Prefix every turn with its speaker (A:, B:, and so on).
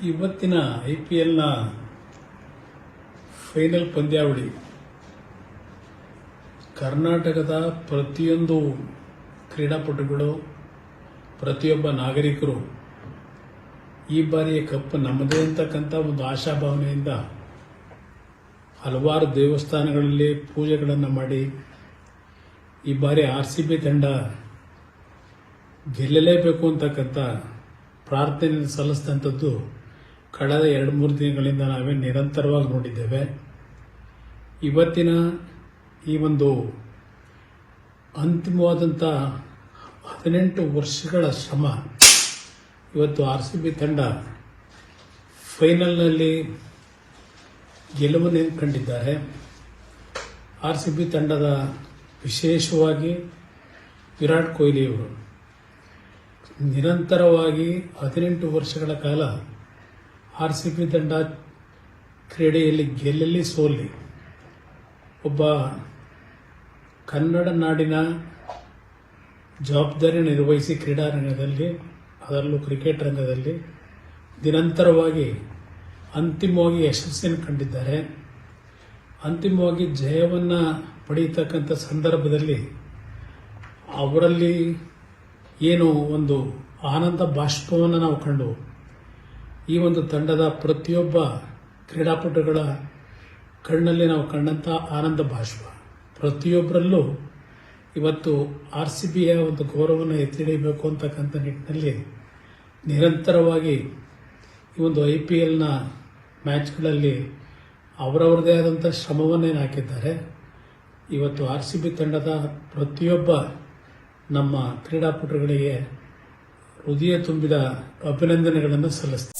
A: ಇವತ್ತಿನ IPLನ ಫೈನಲ್ ಪಂದ್ಯಾವಳಿ ಕರ್ನಾಟಕದ ಪ್ರತಿಯೊಂದು ಕ್ರೀಡಾಪಟುಗಳು, ಪ್ರತಿಯೊಬ್ಬ ನಾಗರಿಕರು ಈ ಬಾರಿಯ ಕಪ್ ನಮ್ಮದೇ ಅಂತಕ್ಕಂಥ ಒಂದು ಆಶಾಭಾವನೆಯಿಂದ ಹಲವಾರು ದೇವಸ್ಥಾನಗಳಲ್ಲಿ ಪೂಜೆಗಳನ್ನು ಮಾಡಿ ಈ ಬಾರಿ RCB ತಂಡ ಗೆಲ್ಲಲೇಬೇಕು ಅಂತಕ್ಕಂಥ ಪ್ರಾರ್ಥನೆಯನ್ನು ಸಲ್ಲಿಸಿದಂಥದ್ದು ಕಳೆದ 2-3 ದಿನಗಳಿಂದ ನಾವೇ ನಿರಂತರವಾಗಿ ನೋಡಿದ್ದೇವೆ. ಇವತ್ತಿನ ಈ ಒಂದು ಅಂತಿಮವಾದಂಥ 18 ವರ್ಷಗಳ ಶ್ರಮ ಇವತ್ತು RCB ತಂಡ ಫೈನಲ್ನಲ್ಲಿ ಗೆಲುವನ್ನು ಕಂಡಿದ್ದಾರೆ. RCB ತಂಡದ ವಿಶೇಷವಾಗಿ ವಿರಾಟ್ ಕೊಹ್ಲಿಯವರು ನಿರಂತರವಾಗಿ 18 ವರ್ಷಗಳ ಕಾಲ RCB ತಂಡ ಕ್ರೀಡೆಯಲ್ಲಿ ಗೆಲ್ಲಲಿ ಸೋಲಿ ಒಬ್ಬ ಕನ್ನಡ ನಾಡಿನ ಜವಾಬ್ದಾರಿ ನಿರ್ವಹಿಸಿ ಕ್ರೀಡಾರಂಗದಲ್ಲಿ, ಅದರಲ್ಲೂ ಕ್ರಿಕೆಟ್ ರಂಗದಲ್ಲಿ ನಿರಂತರವಾಗಿ ಅಂತಿಮವಾಗಿ ಯಶಸ್ಸನ್ನು ಕಂಡಿದ್ದಾರೆ. ಅಂತಿಮವಾಗಿ ಜಯವನ್ನು ಪಡೆಯತಕ್ಕಂಥ ಸಂದರ್ಭದಲ್ಲಿ ಅವರಲ್ಲಿ ಏನು ಒಂದು ಆನಂದ ಬಾಷ್ಪವನ್ನು ನಾವು ಕಂಡು, ಈ ಒಂದು ತಂಡದ ಪ್ರತಿಯೊಬ್ಬ ಕ್ರೀಡಾಪಟುಗಳ ಕಣ್ಣಲ್ಲಿ ನಾವು ಕಂಡಂಥ ಆನಂದ ಬಾಷ್ಪ ಪ್ರತಿಯೊಬ್ಬರಲ್ಲೂ ಇವತ್ತು RCBಯ ಒಂದು ಗೌರವವನ್ನು ಎತ್ತಿ ಹಿಡಿಯಬೇಕು ಅಂತಕ್ಕಂಥ ನಿಟ್ಟಿನಲ್ಲಿ ನಿರಂತರವಾಗಿ ಈ ಒಂದು IPLನ ಮ್ಯಾಚ್ಗಳಲ್ಲಿ ಅವರವರದೇ ಆದಂಥ ಶ್ರಮವನ್ನೇನು ಹಾಕಿದ್ದಾರೆ. ಇವತ್ತು RCB ತಂಡದ ಪ್ರತಿಯೊಬ್ಬ ನಮ್ಮ ಕ್ರೀಡಾಪಟುಗಳಿಗೆ ಹೃದಯ ತುಂಬಿದ ಅಭಿನಂದನೆಗಳನ್ನು ಸಲ್ಲಿಸ್ತಾರೆ.